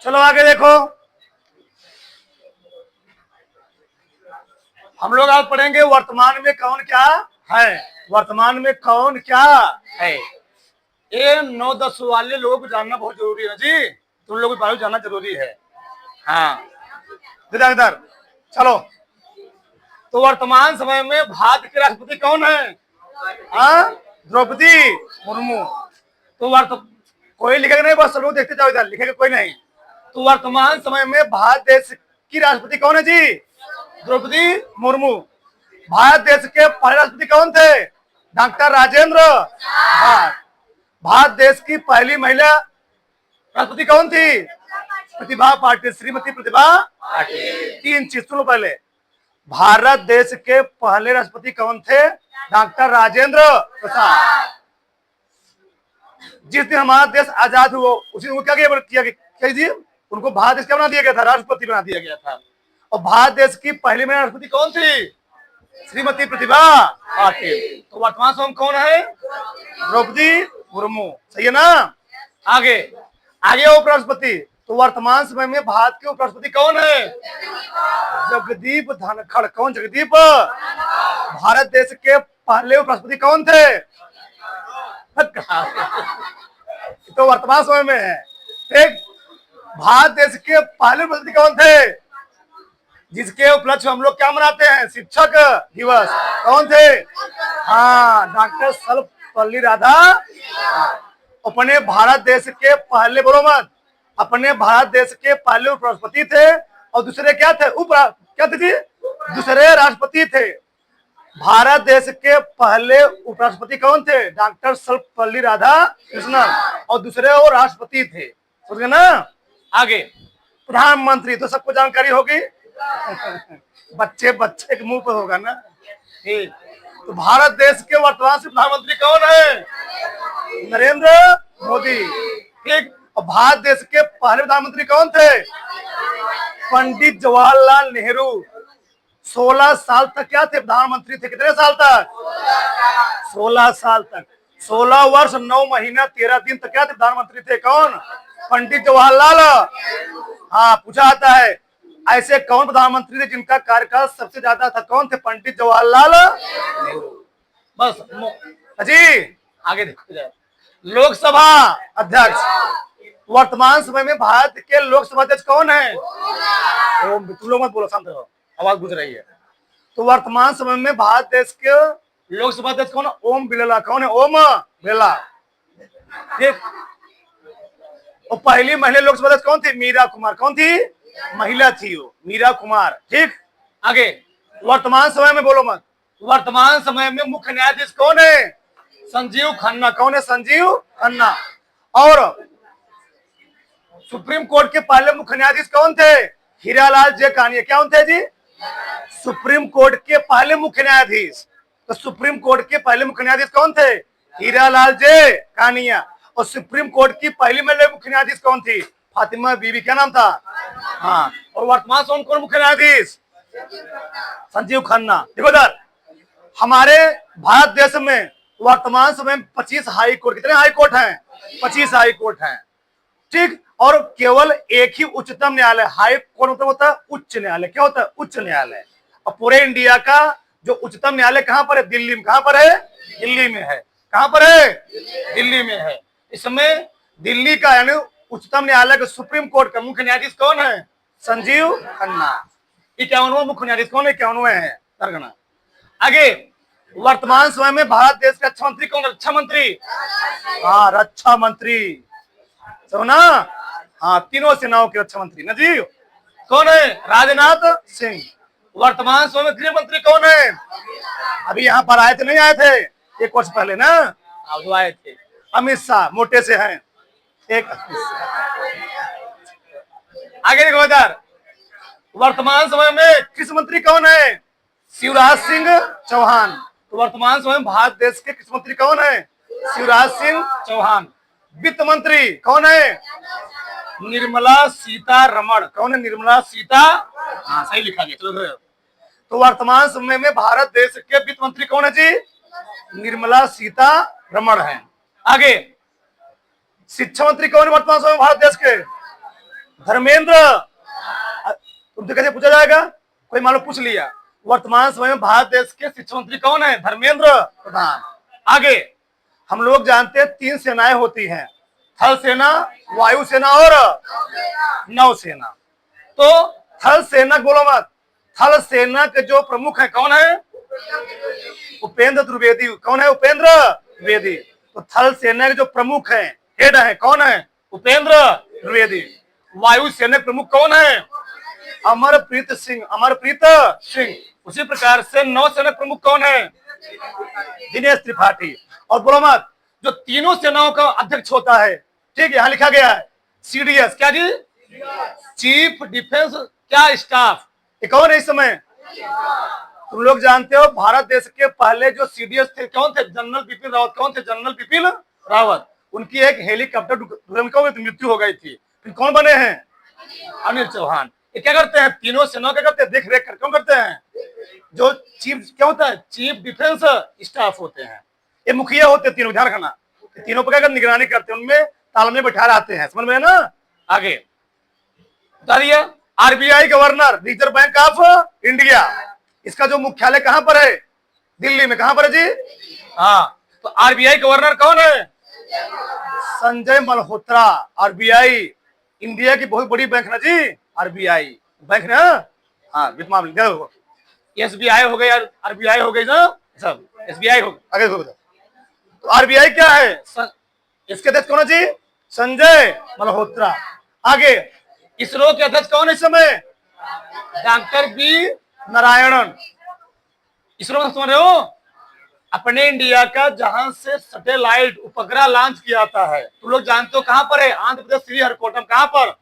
चलो आगे देखो, हम लोग आज पढ़ेंगे वर्तमान में कौन क्या है। वर्तमान में कौन क्या है, ये 9-10 वाले लोगों को जानना बहुत जरूरी है जी। तुम लोगों को जानना जरूरी है। हाँ इधर चलो। तो वर्तमान समय में भारत के राष्ट्रपति कौन है? हाँ, द्रौपदी मुर्मू। तो कोई लिखेगा नहीं, बस सब लोग देखते जाओ, इधर लिखेगा कोई नहीं। तो वर्तमान समय में भारत देश की राष्ट्रपति कौन है जी? द्रौपदी मुर्मू। भारत देश के पहले राष्ट्रपति कौन थे? डॉक्टर राजेंद्र प्रसाद। भारत देश की पहली महिला राष्ट्रपति कौन थी? प्रतिभा पाटिल, श्रीमती प्रतिभा पाटिल। 3 चीज सुनो पहले। भारत देश के पहले राष्ट्रपति कौन थे? डॉक्टर राजेंद्र प्रसाद। जिस दिन हमारा देश आजाद हुआ उसी दिन क्या किया जी? उनको भारत देश क्या बना दिया गया था? राष्ट्रपति बना दिया गया था। और भारत देश की पहली महिला राष्ट्रपति कौन थी? श्रीमती प्रतिभा पाटिल। तो वर्तमान समय कौन है? द्रौपदी मुर्मू। सही है ना? आगे उपराष्ट्रपति। तो वर्तमान समय में भारत के उपराष्ट्रपति कौन है? जगदीप धनखड़। कौन? जगदीप। भारत देश के पहले उपराष्ट्रपति कौन थे? तो वर्तमान समय में है। एक भारत देश के पहले उपराष्ट्रपति कौन थे, जिसके उपलक्ष्य हम लोग क्या मनाते हैं? शिक्षक दिवस। कौन थे? हाँ, डॉक्टर सर्वपल्ली राधा। अपने भारत देश के पहले, बोलो मत, अपने भारत देश के पहले उपराष्ट्रपति थे। और दूसरे क्या थे? क्या थे? दूसरे राष्ट्रपति थे। भारत देश के पहले उपराष्ट्रपति कौन थे? डॉक्टर सर्वपल्ली राधा कृष्णन। और दूसरे वो राष्ट्रपति थे। समझ गए ना? आगे प्रधानमंत्री तो सबको जानकारी होगी। बच्चे के मुंह पर होगा ना। ठीक। तो भारत देश के वर्तमान से प्रधानमंत्री कौन है? नरेंद्र मोदी। ठीक। और भारत देश के पहले प्रधानमंत्री कौन थे? पंडित जवाहरलाल नेहरू। 16 साल तक क्या थे? प्रधानमंत्री थे। कितने साल तक? 16 साल तक। 16 वर्ष 9 महीना 13 दिन तक क्या थे? प्रधानमंत्री थे। कौन? पंडित जवाहरलाल। हाँ, पूछा आता है ऐसे कौन प्रधानमंत्री थे जिनका कार्यकाल सबसे ज्यादा था? कौन थे? पंडित जवाहरलाल नेहरू। बस जी। आगे देखो, लोकसभा अध्यक्ष। वर्तमान समय में भारत के लोकसभा अध्यक्ष कौन है? तुम लोग मत बोलो, शांत रहो, आवाज गुजर रही है। तो वर्तमान समय में भारत देश के लोकसभा अध्यक्ष कौन है? ओम बिरला। कौन है? ओम बिरला। ठीक। और पहली महिला लोकसभा अध्यक्ष कौन थी? मीरा कुमार। कौन थी? महिला थी वो, मीरा कुमार। ठीक। आगे वर्तमान समय में, बोलो मत, वर्तमान समय में मुख्य न्यायाधीश कौन है? संजीव खन्ना। कौन है? संजीव खन्ना। और सुप्रीम कोर्ट के पहले मुख्य न्यायाधीश कौन थे? हीरालाल जे कानिया। क्या थे जी? सुप्रीम कोर्ट के पहले मुख्य न्यायाधीश। तो सुप्रीम कोर्ट के पहले मुख्य न्यायाधीश कौन थे? हीरालाल जे कानिया। और सुप्रीम कोर्ट की पहली महिला मुख्य न्यायाधीश कौन थी? फातिमा बीबी। क्या नाम था? हाँ। और वर्तमान समय कौन मुख्य न्यायाधीश? संजीव खन्ना। देखो इधर, हमारे भारत देश में वर्तमान समय 25 हाई कोर्ट। कितने हाई कोर्ट हैं? 25 हाई कोर्ट हैं। ठीक। और केवल एक ही उच्चतम न्यायालय। हाई कोर्ट मतलब होता है उच्च न्यायालय। क्या होता है? उच्च न्यायालय। और पूरे इंडिया का जो उच्चतम न्यायालय कहां पर है? दिल्ली में। कहां पर है? दिल्ली में है। कहां पर है? दिल्ली में है। इसमें दिल्ली का यानी उच्चतम न्यायालय के सुप्रीम कोर्ट का मुख्य न्यायाधीश कौन है? संजीव खन्ना। 51वां मुख्य न्यायाधीश कौन है? 51वां है। तरगना। आगे वर्तमान समय में भारत देश के रक्षा मंत्री कौन? रक्षा मंत्री। हाँ, रक्षा मंत्री। ना? हाँ, तीनों सेनाओं के रक्षा मंत्री ना जी। कौन है? राजनाथ सिंह। वर्तमान समय में गृह मंत्री कौन है? अभी यहाँ पर आए थे, नहीं आए थे? 1 वर्ष पहले ना, जो आए थे, अमित शाह। मोटे से हैं एक। आगे देखो इधर, वर्तमान समय में कृषि मंत्री कौन है? शिवराज सिंह चौहान। तो वर्तमान समय में भारत देश के कृषि मंत्री कौन है? शिवराज सिंह चौहान। वित्त मंत्री कौन है? निर्मला सीतारमण। कौन है? निर्मला सीता। हाँ, सही लिखा गया। चलो, तो वर्तमान समय में भारत देश के वित्त मंत्री कौन है जी? निर्मला सीतारमण है। आगे शिक्षा मंत्री कौन है वर्तमान समय में भारत देश के? धर्मेंद्र। तुमसे कैसे पूछा जाएगा, कोई मान लो पूछ लिया। वर्तमान समय में भारत देश के शिक्षा मंत्री कौन है, धर्मेंद्र प्रधान। आगे हम लोग जानते हैं 3 सेनाएं होती हैं, थल सेना, वायु सेना और नौसेना। तो थल सेना बोलो मत, थल सेना के जो प्रमुख है कौन है, उपेंद्र द्विवेदी। कौन है, उपेंद्र द्विवेदी। तो थल सेना के जो प्रमुख है, हेड है, कौन है, उपेंद्र द्विवेदी। वायु सेना प्रमुख कौन है, अमरप्रीत सिंह, अमरप्रीत सिंह। उसी प्रकार से नौसेना प्रमुख कौन है, दिनेश त्रिपाठी। और बोलो मत, जो तीनों सेनाओं का अध्यक्ष होता है, ठीक है, यहां लिखा गया है सीडीएस, क्या जी, चीफ डिफेंस क्या स्टाफ। ये कौन है इस समय, तुम लोग जानते हो भारत देश के पहले जो सीडीएस थे कौन थे, जनरल बिपिन रावत। कौन थे, जनरल बिपिन रावत। उनकी एक हेलीकॉप्टर दुर्घटना में मृत्यु हो गई थी। फिर कौन बने हैं, अनिल चौहान। ये क्या करते हैं, तीनों सेना क्या करते हैं, देख रेख कर क्यों करते हैं, जो चीफ क्या होता है, चीफ डिफेंस स्टाफ होते हैं। ये मुखिया होते हैं तीनों, ध्यान रखना। तीनों पर क्या निगरानी करते हैं, उनमें तालमेल बैठा रहते हैं, समझ में है ना। आगे बताइए, RBI governor, reserve bank of India, इसका जो मुख्यालय कहां पर है, दिल्ली में। कहां पर है जी, हाँ। तो आरबीआई गवर्नर कौन है, संजय मल्होत्रा। आरबीआई इंडिया की बहुत बड़ी बैंक है जी, आरबीआई बैंक ना, हाँ वित्त मामले। एसबीआई हो गई, आरबीआई हो गई ना, सब एसबीआई हो गई। आगे तो आरबीआई क्या है, इसके अध्यक्ष कौन है जी, संजय मल्होत्रा। आगे इसरो के अध्यक्ष कौन है इस समय, डॉक्टर बी नारायणन। इसरो समझ रहे हो, अपने इंडिया का जहां से सैटेलाइट उपग्रह लॉन्च किया जाता है, तुम लोग जानते हो कहां पर है, आंध्र प्रदेश श्रीहरिकोटा में। कहां पर,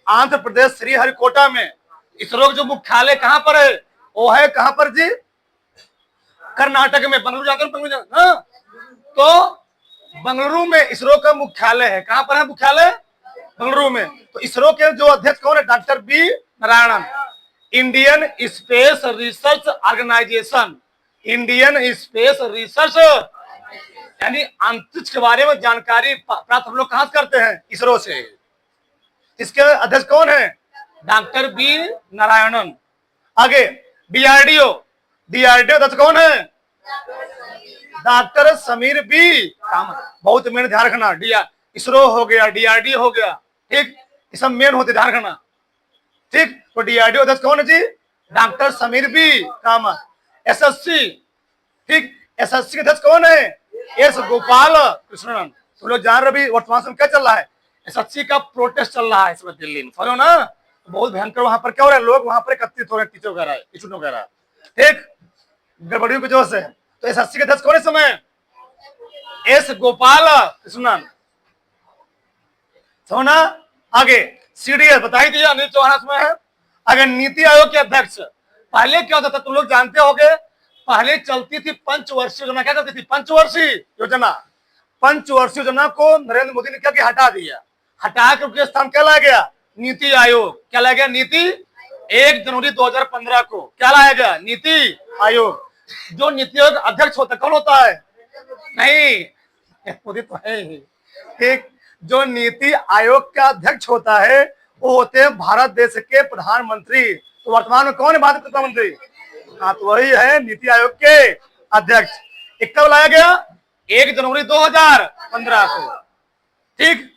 आंध्र प्रदेश श्रीहरिकोटा में। इसरो जो मुख्यालय कहां पर है, वो है कहां पर जी, कर्नाटक में, बंगलुरु जानते हो, बंगलुरु। हाँ, तो बंगलुरु में इसरो का मुख्यालय है। कहां पर है मुख्यालय, बंगलुरु में। तो इसरो के जो अध्यक्ष कौन है, doctor B Narayanan. Indian space research organisation, Indian space research, यानी अंतरिक्ष के बारे में जानकारी प्राप्त हम लोग कहां से करते हैं, इसरो से। इसके अध्यक्ष कौन है, डॉक्टर बी नारायणन। आगे डीआरडीओ, डीआरडीओ अध्यक्ष कौन है, डॉक्टर समीर बी कामत। बहुत मेन ध्यान रखना, इसरो हो गया, डीआरडीओ हो गया, ठीक, ये सब मेन होते, ध्यान रखना, ठीक। तो डीआरडीओ अध्यक्ष कौन है जी, doctor Samir B Kamat. SSC, ठीक, एसएससी के अध्यक्ष कौन है, एस गोपाल कृष्णन। तो लोग जान रहे वर्तमान समय क्या चल रहा है, एसएससी का प्रोटेस्ट चल रहा है इस वक्त दिल्ली में, समझो ना। बहुत भयंकर वहां पर क्या हो रहा है, लोग वहां पर एकत्रित हो रहे हैं, टीचर वगैरह, स्टूडेंट वगैरह, ठीक, गड़बड़ियों की वजह से। तो एसएससी के अध्यक्ष कौन है समय, एस गोपाल कृष्णन, समझना। आगे सीडीएस बता ही दिया, अनिल चौहान में है। अगर नीति आयोग के अध्यक्ष, पहले क्या होता था तुम लोग जानते होंगे, पहले चलती थी पंचवर्षीय योजना। क्या करती थी, पंचवर्षीय योजना। पंचवर्षीय योजना को नरेंद्र मोदी ने क्या किया, हटा दिया। हटा के उसके स्थान क्या लाया गया, नीति आयोग। क्या लाया गया, नीति, 1 जनवरी 2015 को क्या लाया गया, नीति आयोग। जो नीति आयोग अध्यक्ष होता कौन होता है, नहीं मोदी तो है ही, ठीक। जो नीति आयोग का अध्यक्ष होता है वो होते हैं भारत देश के प्रधानमंत्री। तो वर्तमान में कौन है भारत के प्रधानमंत्री, हाँ तो वही है नीति आयोग के अध्यक्ष। कब लाया गया, 1 जनवरी 2015 को, ठीक।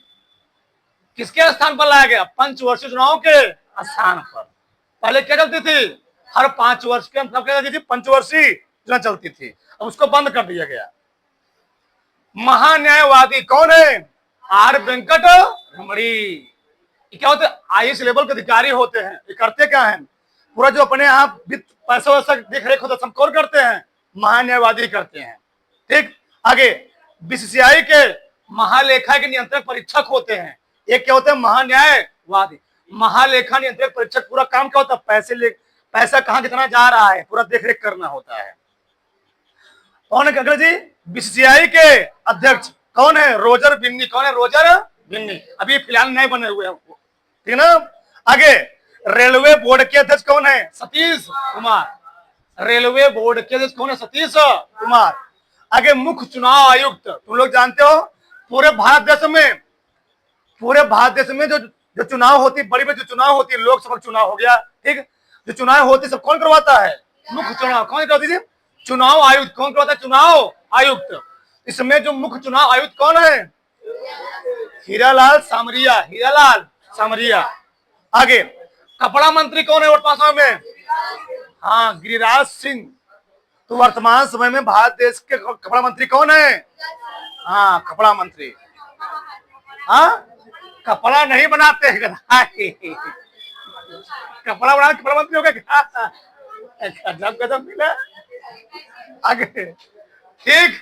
किसके स्थान पर लाया गया, पंचवर्षीय चुनाव के स्थान पर। पहले क्या चलती थी, हर 5 वर्ष के अंतर क्या चलती थी, पंचवर्षीय योजना चलती थी, अब उसको बंद कर दिया गया। महान्यायवादी कौन है, आर वेंकट रमणी। क्या होते हैं, आईएएस लेवल के अधिकारी होते हैं। ये करते क्या है, पूरा जो अपने यहाँ वित्त पैसा वैसा देख रेख होता है सब कौन करते हैं, महान्यायवादी करते हैं, ठीक। आगे बीसीसीआई के महालेखा के नियंत्रक परीक्षक होते हैं। एक क्या होते हैं, महान्यायवादी। महालेखा नियंत्रक परीक्षक पूरा काम क्या होता है, पैसा कहाँ कितना जा रहा है पूरा देख रेख करना होता है। कौन है जी, बीसीसीआई के अध्यक्ष कौन है, रोजर बिन्नी। कौन है, रोजर बिन्नी, अभी फिलहाल नए बने हुए हैं, ठीक ना। आगे रेलवे बोर्ड के अध्यक्ष कौन है, सतीश कुमार। रेलवे बोर्ड के अध्यक्ष कौन है, सतीश कुमार। आगे मुख्य चुनाव आयुक्त, तुम लोग जानते हो पूरे भारत देश में जो जो चुनाव होती, बड़ी बड़ी जो चुनाव होती है, लोकसभा चुनाव हो गया, ठीक, जो चुनाव होती सब कौन करवाता है? मुख्य चुनाव कौन करवाती है? चुनाव आयुक्त कौन करवाता है? चुनाव आयुक्त। इसमें जो मुख्य चुनाव आयुक्त कौन है? हीरालाल सामरिया, हीरालाल सामरिया। आगे कपड़ा मंत्री कौन है वर्तमान समय में? हाँ, गिरिराज सिंह। तो वर्तमान समय में भारत देश के कपड़ा मंत्री कौन है? हाँ, कपड़ा मंत्री। हाँ, कपड़ा नहीं बनाते हैं, कपड़ा बना कपड़ा मंत्री हो गया। गजब गजब मिला। आगे ठीक,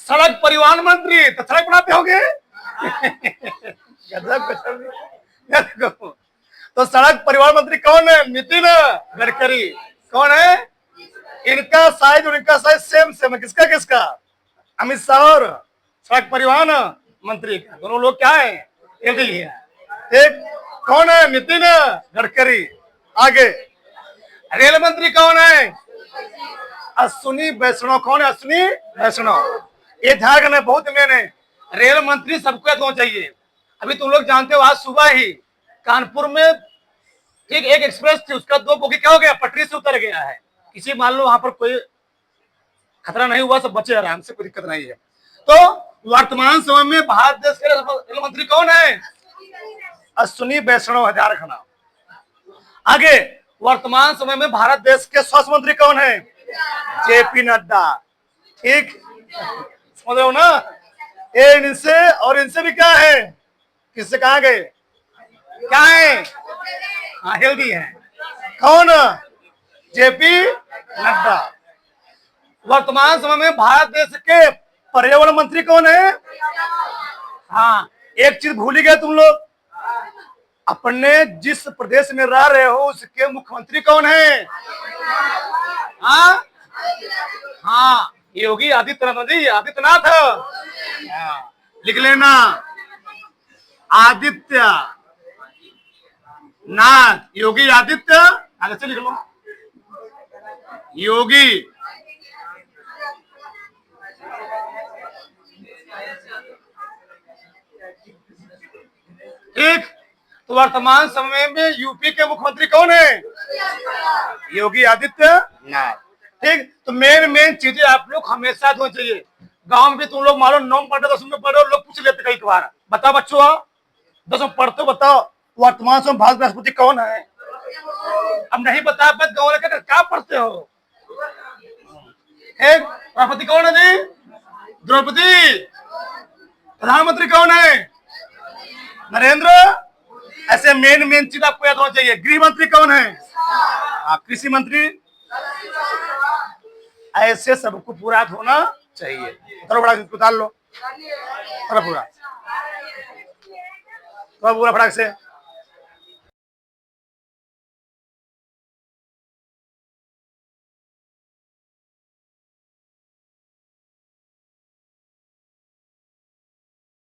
सड़क परिवहन मंत्री, तो सड़क बनाते होंगे। गजब गजब। तो सड़क परिवहन मंत्री कौन है? नितिन गडकरी। कौन है? इनका साइज और इनका साइज सेम सेम है। किसका किसका? अमित शाह और सड़क परिवहन मंत्री का, दोनों लोग क्या है? एक ही है। ठीक, कौन है? नितिन गडकरी। आगे रेल मंत्री कौन है? अश्विनी वैष्णव। कौन है? अश्विनी वैष्णव। ये ध्यान रखना बहुत मेन है, रेल मंत्री सबको याद होना चाहिए। अभी तुम लोग जानते हो, आज सुबह ही कानपुर में ठीक एक एक्सप्रेस थी, उसका 2 बोगी क्या हो गया? पटरी से उतर गया है। किसी मान लो वहां पर कोई खतरा नहीं हुआ, सब बचे आराम से, कोई दिक्कत नहीं है। तो वर्तमान समय में भारत देश के रेल मंत्री कौन है? अश्विनी वैष्णव, ध्यान रखना। आगे वर्तमान समय में भारत देश के स्वास्थ्य मंत्री कौन है? जेपी नड्डा। ठीक, समझ रहे हो ना? ये इनसे और इनसे भी क्या है? किससे कहा गए? क्या है? हाँ, हेल्दी है। कौन? जेपी नड्डा। वर्तमान समय में भारत देश के पर्यावरण मंत्री कौन है? हाँ, एक चीज भूल ही गए तुम लोग, अपने जिस प्रदेश में रह रहे हो उसके मुख्यमंत्री कौन है? हाँ हाँ, योगी आदित्यनाथ जी, आदित्यनाथ। लिख लेना, आदित्य नाथ, योगी आदित्य। आगे से लिख लो, योगी ठीक। तो वर्तमान समय में यूपी के मुख्यमंत्री कौन है? योगी आदित्यनाथ। ठीक, तो मेन चीजें आप लोग हमेशा होनी चाहिए। गांव में भी तुम लोग मानो 9 पढ़े 10 में पढ़ो, लोग पूछ लेते कई बार, बताओ बच्चों 10 में पढ़ते हो, बताओ वर्तमान समय भारत राष्ट्रपति कौन है? अब नहीं बता पाते, गाँव लेकर क्या पढ़ते हो? राष्ट्रपति कौन है जी? द्रौपदी। प्रधानमंत्री कौन है? नरेंद्र। ऐसे मेन चीज आपको याद होना चाहिए। गृह मंत्री कौन है? कृषि मंत्री। ऐसे सबको पूरा होना चाहिए। थोड़ा बड़ा उतार लो, थोड़ा पूरा फटाक से।